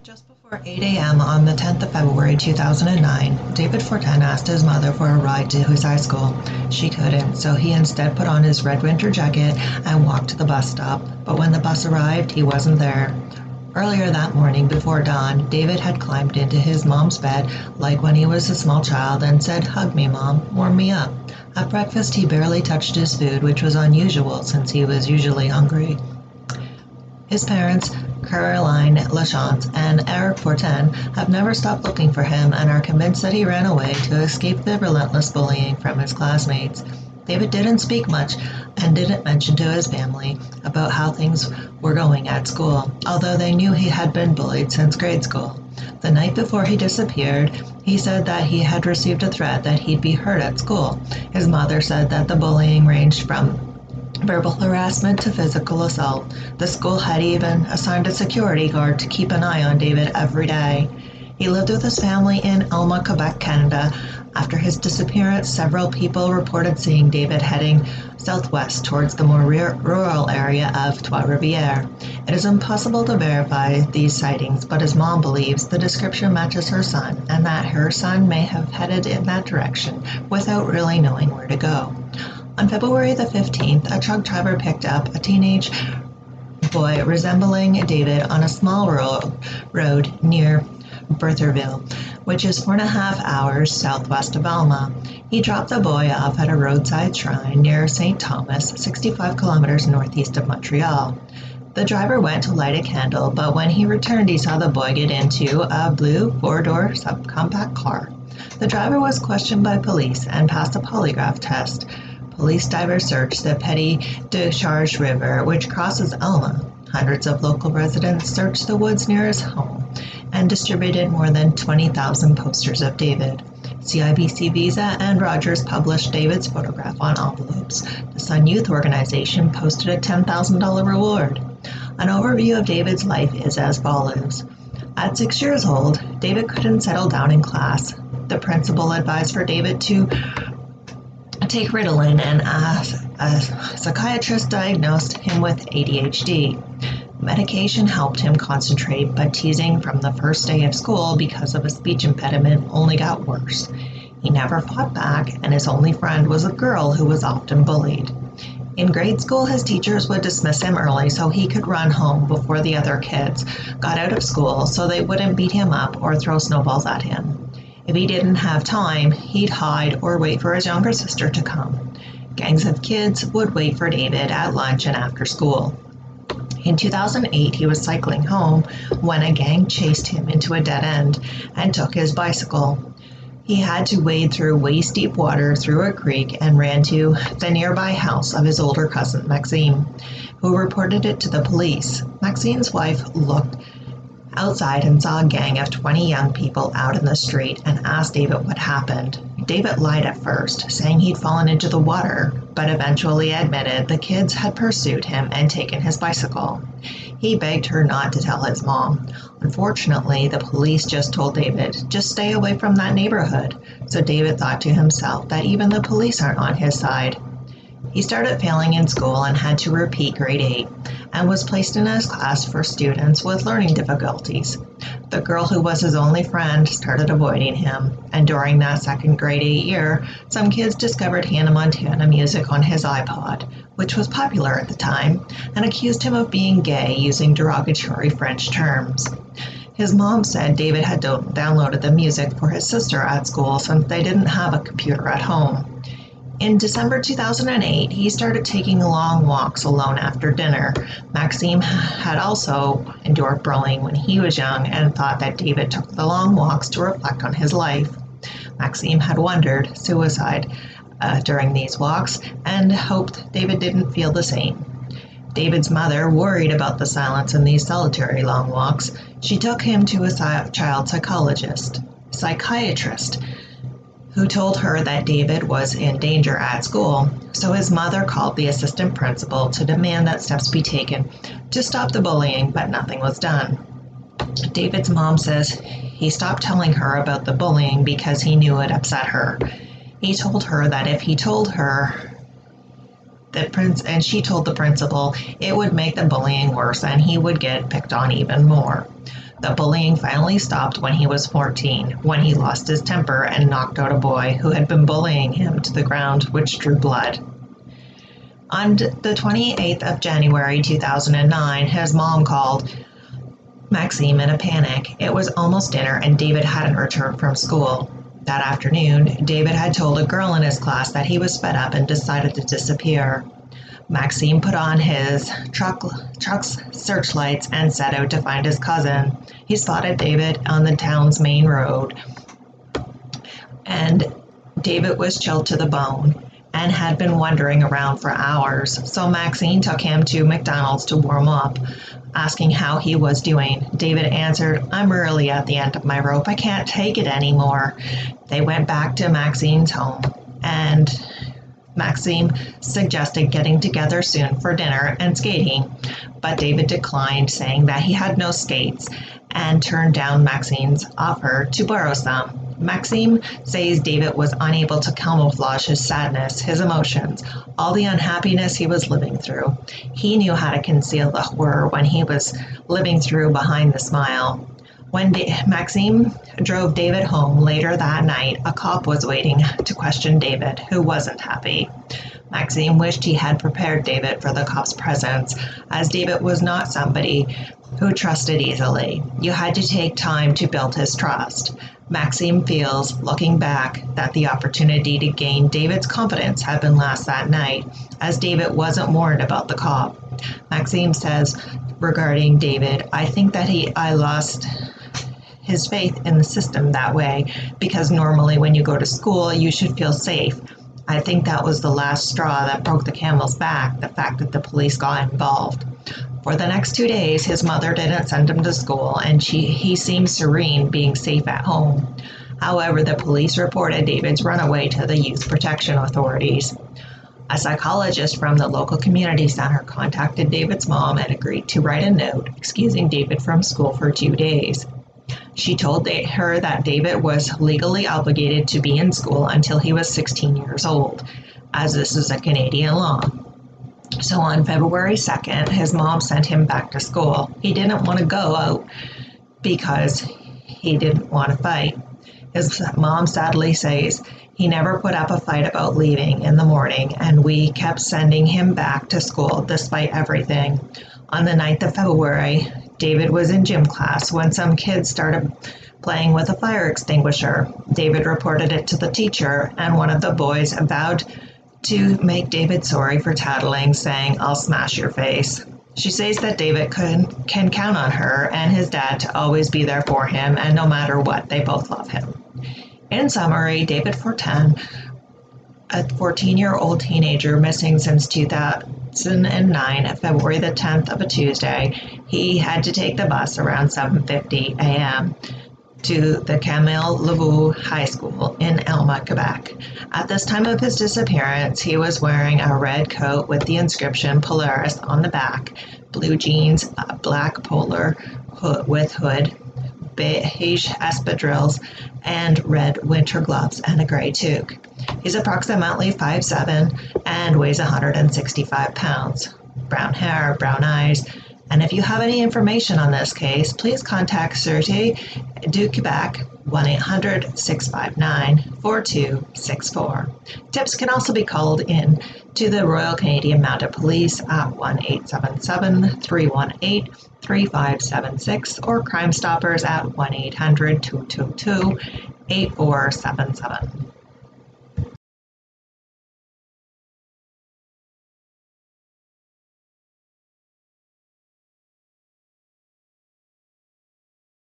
Just before 8 a.m. on the 10th of February 2009, David Fortin asked his mother for a ride to his high school. She couldn't, so he instead put on his red winter jacket and walked to the bus stop. But when the bus arrived, he wasn't there. Earlier that morning, before dawn, David had climbed into his mom's bed like when he was a small child and said, "Hug me, Mom, warm me up." At breakfast, he barely touched his food, which was unusual since he was usually hungry. His parents, Caroline Lachance and Eric Fortin, have never stopped looking for him and are convinced that he ran away to escape the relentless bullying from his classmates. David didn't speak much and didn't mention to his family about how things were going at school, although they knew he had been bullied since grade school. The night before he disappeared, he said that he had received a threat that he'd be hurt at school. His mother said that the bullying ranged from verbal harassment to physical assault. The school had even assigned a security guard to keep an eye on David every day. He lived with his family in Alma, Quebec, Canada. After his disappearance, several people reported seeing David heading southwest towards the more rural area of Trois-Rivières. It is impossible to verify these sightings, but his mom believes the description matches her son and that her son may have headed in that direction without really knowing where to go. On February the 15th, a truck driver picked up a teenage boy resembling David on a small road near Bertheville, which is 4.5 hours southwest of Alma. He dropped the boy off at a roadside shrine near St. Thomas, 65 kilometers northeast of Montreal. The driver went to light a candle, but when he returned, he saw the boy get into a blue four-door subcompact car. The driver was questioned by police and passed a polygraph test. Police divers searched the Petit Décharge River, which crosses Alma. Hundreds of local residents searched the woods near his home and distributed more than 20,000 posters of David. CIBC Visa and Rogers published David's photograph on envelopes. The Sun Youth Organization posted a $10,000 reward. An overview of David's life is as follows. At 6 years old, David couldn't settle down in class. The principal advised for David to take Ritalin, and a psychiatrist diagnosed him with ADHD. Medication helped him concentrate, but teasing from the first day of school because of a speech impediment only got worse. He never fought back, and his only friend was a girl who was often bullied. In grade school, his teachers would dismiss him early so he could run home before the other kids got out of school so they wouldn't beat him up or throw snowballs at him. If he didn't have time, he'd hide or wait for his younger sister to come. Gangs of kids would wait for David at lunch and after school. In 2008, he was cycling home when a gang chased him into a dead end and took his bicycle. He had to wade through waist-deep water through a creek and ran to the nearby house of his older cousin, Maxime, who reported it to the police. Maxime's wife looked outside and saw a gang of 20 young people out in the street and asked David what happened. David lied at first, saying he'd fallen into the water, but eventually admitted the kids had pursued him and taken his bicycle. He begged her not to tell his mom. Unfortunately, the police just told David, "Just stay away from that neighborhood." So David thought to himself that even the police aren't on his side. He started failing in school and had to repeat grade 8 and was placed in his class for students with learning difficulties. The girl who was his only friend started avoiding him, and during that second grade 8 year, some kids discovered Hannah Montana music on his iPod, which was popular at the time, and accused him of being gay using derogatory French terms. His mom said David had downloaded the music for his sister at school since they didn't have a computer at home. In December 2008, he started taking long walks alone after dinner. Maxime had also endured bullying when he was young and thought that David took the long walks to reflect on his life. Maxime had wondered suicide during these walks and hoped David didn't feel the same. David's mother worried about the silence in these solitary long walks. She took him to a child psychiatrist, who told her that David was in danger at school, so his mother called the assistant principal to demand that steps be taken to stop the bullying, but nothing was done. David's mom says he stopped telling her about the bullying because he knew it upset her. He told her that if he told her and she told the principal, it would make the bullying worse and he would get picked on even more. The bullying finally stopped when he was 14, when he lost his temper and knocked out a boy who had been bullying him to the ground, which drew blood. On the 28th of January 2009, his mom called Maxime in a panic. It was almost dinner and David hadn't returned from school. That afternoon, David had told a girl in his class that he was fed up and decided to disappear. Maxime put on his truck's searchlights and set out to find his cousin. He spotted David on the town's main road, and David was chilled to the bone and had been wandering around for hours, so Maxine took him to McDonald's to warm up, asking how he was doing. David answered, "I'm really at the end of my rope. I can't take it anymore." They went back to Maxine's home, and Maxime suggested getting together soon for dinner and skating, but David declined, saying that he had no skates, and turned down Maxine's offer to borrow some. Maxime says David was unable to camouflage his sadness, his emotions, all the unhappiness he was living through. He knew how to conceal the horror when he was living through behind the smile. When Maxime drove David home later that night, a cop was waiting to question David, who wasn't happy. Maxime wished he had prepared David for the cop's presence, as David was not somebody who trusted easily. You had to take time to build his trust. Maxime feels, looking back, that the opportunity to gain David's confidence had been lost that night, as David wasn't warned about the cop. Maxime says regarding David, "I think that I lost his faith in the system that way, because normally when you go to school, you should feel safe. I think that was the last straw that broke the camel's back, the fact that the police got involved." For the next 2 days, his mother didn't send him to school, and he seemed serene, being safe at home. However, the police reported David's runaway to the Youth Protection Authorities. A psychologist from the local community center contacted David's mom and agreed to write a note excusing David from school for 2 days. She told her that David was legally obligated to be in school until he was 16 years old, as this is a Canadian law. So on February 2nd, his mom sent him back to school. He didn't want to go out because he didn't want to fight. His mom sadly says he never put up a fight about leaving in the morning, and we kept sending him back to school despite everything. On the 9th of February, David was in gym class when some kids started playing with a fire extinguisher. David reported it to the teacher, and one of the boys vowed to make David sorry for tattling, saying, "I'll smash your face." She says that David can count on her and his dad to always be there for him, and no matter what, they both love him. In summary, David Fortin, a 14-year-old teenager missing since 2009, February the 10th of a Tuesday, he had to take the bus around 7:50 a.m. to the Camille Laveau High School in Alma, Quebec. At this time of his disappearance, he was wearing a red coat with the inscription Polaris on the back, blue jeans, a black polar with hood, beige espadrilles, and red winter gloves, and a gray toque. He's approximately 5'7" and weighs 165 pounds. Brown hair, brown eyes. And if you have any information on this case, please contact Sûreté du Québec 1-800-659-4264. Tips can also be called in to the Royal Canadian Mounted Police at 1-877-318-3576 or Crime Stoppers at 1-800-222-8477.